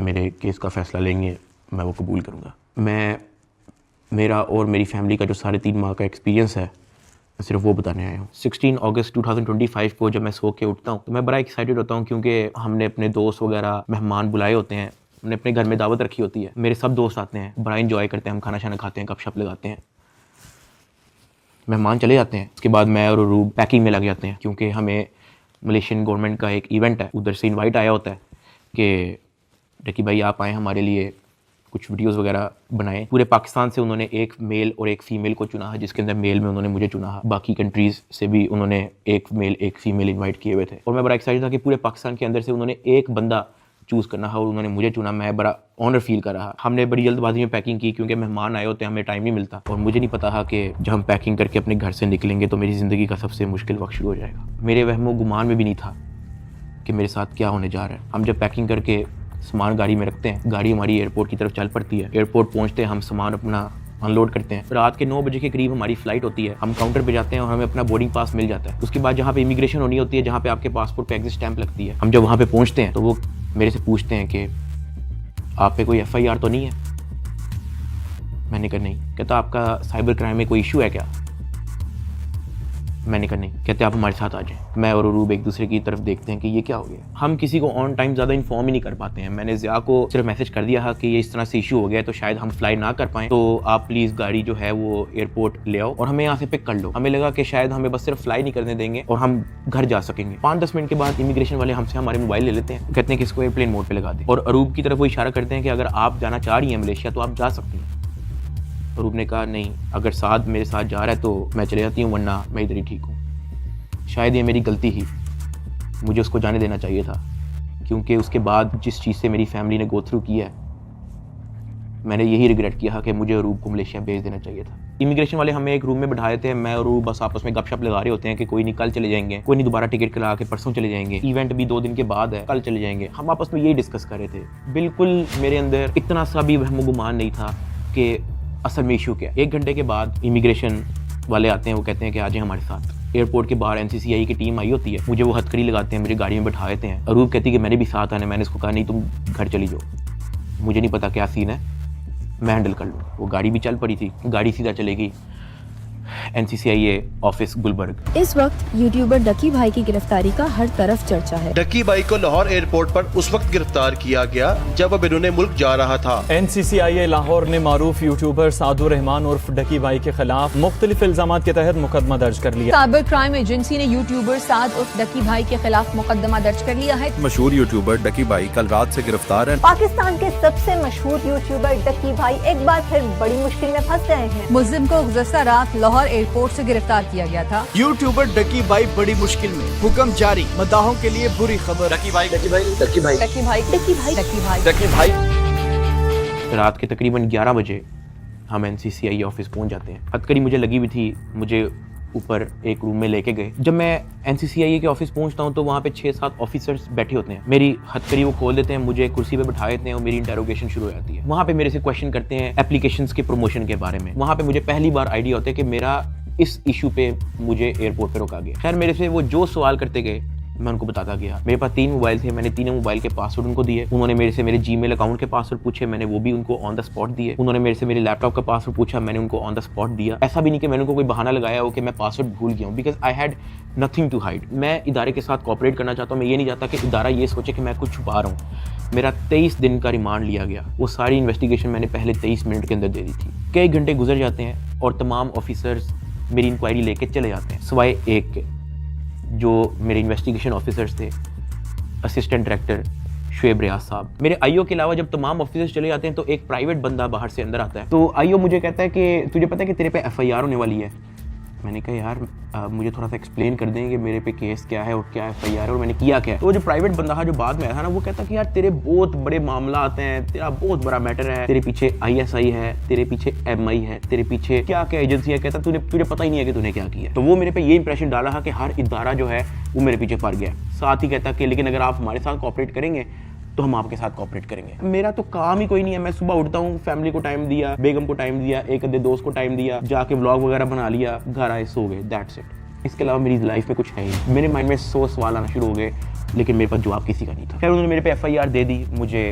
मेरे केस का फ़ैसला लेंगे मैं वो कबूल करूँगा। मेरा और मेरी फैमिली का जो 3.5 माह का एक्सपीरियंस है सिर्फ वो बताने आया हूँ। 16 अगस्त 2025 को जब मैं सो के उठता हूँ तो मैं बड़ा एक्साइटेड होता हूँ, क्योंकि हमने अपने दोस्त वगैरह मेहमान बुलाए होते हैं, हमने अपने घर में दावत रखी होती है, मेरे सब दोस्त आते हैं, बड़ा इंजॉय करते हैं, हम खाना शाना खाते हैं, गपशप लगाते हैं, मेहमान चले जाते हैं। उसके बाद मैं और रूब पैकिंग में लग जाते हैं, क्योंकि हमें मलेशियन गवर्नमेंट का एक इवेंट है, उधर से इनवाइट आया होता है कि डकी भाई आप आएँ, हमारे लिए कुछ वीडियोस वगैरह बनाएं। पूरे पाकिस्तान से उन्होंने एक मेल और एक फ़ीमेल को चुना है, जिसके अंदर मेल में उन्होंने मुझे चुना है, बाकी कंट्रीज़ से भी उन्होंने एक मेल एक फ़ीमेल इनवाइट किए हुए थे। और मैं बड़ा एक्साइटेड था कि पूरे पाकिस्तान के अंदर से उन्होंने एक बंदा चूज़ करना है और उन्होंने मुझे चुना। मैं बड़ा ऑनर फील कर रहा। हमने बड़ी जल्दबाजी में पैकिंग की, क्योंकि मेहमान आए होते हैं, हमें टाइम नहीं मिलता, और मुझे नहीं पता था कि जब हम पैकिंग करके अपने घर से निकलेंगे तो मेरी ज़िंदगी का सबसे मुश्किल वक्त शुरू हो जाएगा। मेरे वहमो गुमान में भी नहीं था कि मेरे साथ क्या होने जा रहा है। हम जब पैकिंग करके सामान गाड़ी में रखते हैं, गाड़ी हमारी एयरपोर्ट की तरफ चल पड़ती है। एयरपोर्ट पहुंचते हैं, हम सामान अपना अनलोड करते हैं। रात के 9 बजे के करीब हमारी फ़्लाइट होती है। हम काउंटर पे जाते हैं और हमें अपना बोर्डिंग पास मिल जाता है। उसके बाद जहाँ पे इमिग्रेशन होनी होती है, जहाँ पे आपके पासपोर्ट पे एग्जिट स्टैंप लगती है, हम जब वहाँ पे पहुँचते हैं तो वो मेरे से पूछते हैं कि आप पे कोई FIR तो नहीं है। मैंने कहा नहीं। कहता आपका साइबर क्राइम में कोई इशू है क्या? मैंने कहा नहीं। कहते आप हमारे साथ आ जाएं। मैं और अरूब एक दूसरे की तरफ देखते हैं कि ये क्या हो गया। हम किसी को ऑन टाइम ज़्यादा इन्फॉर्म ही नहीं कर पाते हैं। मैंने ज़िया को सिर्फ मैसेज कर दिया है कि ये इस तरह से इशू हो गया है, तो शायद हम फ्लाई ना कर पाएँ, तो आप प्लीज़ गाड़ी जो है वो एयरपोर्ट ले आओ और हमें यहाँ से पिक कर लो। हमें लगा कि शायद हमें बस सिर्फ फ्लाई नहीं करने देंगे और हम घर जा सकेंगे। 5-10 मिनट के बाद इमिग्रेशन वाले हमसे हमारे मोबाइल ले लेते हैं, कहते हैं कि इसको एयरप्लेन मोड पर लगा दें, और अरूब की तरफ वो इशारा करते हैं कि अगर आप जाना चाह रही हैं मलेशिया तो आप जा सकती हैं। अरूब ने कहा नहीं, अगर साथ मेरे साथ जा रहा है तो मैं चले जाती हूँ, वरना मैं इधर ही ठीक हूँ। शायद ये मेरी गलती ही, मुझे उसको जाने देना चाहिए था, क्योंकि उसके बाद जिस चीज़ से मेरी फैमिली ने गो थ्रू किया है, मैंने यही रिग्रेट किया कि मुझे अरूब को मलेशिया भेज देना चाहिए था। इमिग्रेशन वाले हमें एक रूम में बैठा देते हैं, मैं और अरूब बस आपस में गपशप लगा रहे होते हैं कि कोई नहीं कल चले जाएंगे, कोई नहीं दोबारा टिकट करा के परसों चले जाएंगे, इवेंट भी 2 दिन के बाद है, कल चले जाएंगे। हम आपस में यही डिस्कस कर रहे थे। बिल्कुल मेरे अंदर इतना सा भी वहम गुमान नहीं था कि असल में इशू क्या। 1 घंटे के बाद इमिग्रेशन वाले आते हैं, वो कहते हैं कि आ जाए हमारे साथ। एयरपोर्ट के बाहर NCCI की टीम आई होती है, मुझे वो हथकड़ी लगाते हैं, मुझे गाड़ी में बैठा देते हैं। अरूब कहती है कि मैंने भी साथ आना है। मैंने इसको कहा नहीं, तुम घर चली जाओ, मुझे नहीं पता क्या सीन है, मैं हैंडल कर लूँ। वो गाड़ी भी चल पड़ी थी, गाड़ी सीधा चलेगी NCCI ऑफिस गुलबर्ग। इस वक्त यूट्यूबर डकी भाई की गिरफ्तारी का हर तरफ चर्चा है। डकी भाई को लाहौर एयरपोर्ट पर उस वक्त गिरफ्तार किया गया जब वह बैरून मुल्क जा रहा था। NCCI लाहौर ने मारूफ यूट्यूबर सादुर रहमान उर्फ डकी भाई के खिलाफ मुख्तलिफ इल्जामात के तहत मुकदमा दर्ज कर लिया। साइबर क्राइम एजेंसी ने यूट्यूबर साद उर्फ डकी भाई के खिलाफ मुकदमा दर्ज कर लिया है। मशहूर यूट्यूबर डकी भाई कल रात से गिरफ्तार है। पाकिस्तान के सबसे मशहूर यूट्यूबर डकी भाई एक बार फिर बड़ी मुश्किल में फंस गए हैं। मुल्जिम को गुज़श्ता रात लाहौर एयरपोर्ट से गिरफ्तार किया गया था। यूट्यूबर डकी भाई बड़ी मुश्किल में, हुक्म जारी, मदाहों के लिए बुरी खबर। डकी भाई डकी भाई डकी भाई डकी भाई डकी भाई डकी भाई डकी भाई। रात के तकरीबन 11 बजे हम NCCI ऑफिस पहुंच जाते हैं। हथकड़ी मुझे लगी हुई थी, मुझे ऊपर एक रूम में लेके गए। जब मैं NCCI के ऑफिस पहुंचता हूं तो वहाँ पे 6-7 ऑफिसर्स बैठे होते हैं। मेरी हथकड़ी वो खोल देते हैं, मुझे कुर्सी पे बैठा देते हैं और मेरी इंटेरोगेशन शुरू हो जाती है। वहाँ पे मेरे से क्वेश्चन करते हैं एप्लीकेशंस के प्रमोशन के बारे में। वहाँ पे मुझे पहली बार आइडिया होता है कि मेरा इस इशू पे मुझे एयरपोर्ट पे रोका गया। खैर मेरे से वो जो सवाल करते गए मैं उनको बताता गया। मेरे पास 3 मोबाइल थे, मैंने तीनों मोबाइल के पासवर्ड उनको दिए। उन्होंने मेरे से मेरे जीमेल अकाउंट के पासवर्ड पूछे, मैंने वो भी उनको ऑन द स्पॉट दिए। उन्होंने मेरे से मेरे लैपटॉप का पासवर्ड पूछा, मैंने उनको ऑन द स्पॉट दिया। ऐसा भी नहीं कि मैंने उनको कोई बहाना लगाया हो कि मैं पासवर्ड भूल गया हूँ, because I had nothing to hide. मैं इदारे के साथ कोऑपरेट करना चाहता हूँ। मैं ये नहीं चाहता कि इदारा ये सोचे कि मैं कुछ छुपा रहा हूँ। मेरा 23 दिन का रिमांड लिया गया। वो सारी इन्वेस्टिगेशन मैंने पहले 23 मिनट के अंदर दे दी थी। कई घंटे गुजर जाते हैं और तमाम ऑफिसर्स मेरी इंक्वायरी लेके चले जाते हैं, सिवाय एक के, जो मेरे इन्वेस्टिगेशन ऑफिसर्स थे, असिस्टेंट डायरेक्टर शुएब रियाज साहब। मेरे IO के अलावा जब तमाम ऑफिसर्स चले जाते हैं तो एक प्राइवेट बंदा बाहर से अंदर आता है। तो IO मुझे कहता है कि तुझे पता है कि तेरे पे FIR होने वाली है। मैंने कहा यार मुझे थोड़ा सा एक्सप्लेन कर दें कि मेरे पे केस क्या है और क्या FIR है और मैंने किया क्या है। तो जो प्राइवेट बंदा था जो बाद में आया था ना, वो कहता कि यार तेरे बहुत बड़े मामला आते हैं, तेरा बहुत बड़ा मैटर है, तेरे पीछे ISI है, तेरे पीछे MI है, तेरे पीछे क्या क्या एजेंसी है। कहता तुझे पता ही नहीं है कि तूने क्या किया। तो वो मेरे पे ये इंप्रेशन डाला था कि हर इदारा जो है वो मेरे पीछे पड़ गया। साथ ही कहता कि लेकिन अगर आप हमारे साथ कोऑपरेट करेंगे तो हम आपके साथ कोऑपरेट करेंगे। मेरा तो काम ही कोई नहीं है। मैं सुबह उठता हूँ, फैमिली को टाइम दिया, बेगम को टाइम दिया, एक आधे दोस्त को टाइम दिया, जाके व्लॉग वगैरह बना लिया, घर आए, सो गए, दैट्स इट। इसके अलावा मेरी लाइफ में कुछ है ही। मेरे माइंड में 100 सवाल आना शुरू हो गए, लेकिन मेरे पास जवाब किसी का नहीं था। फिर उन्होंने मेरे पे FIR दे दी। मुझे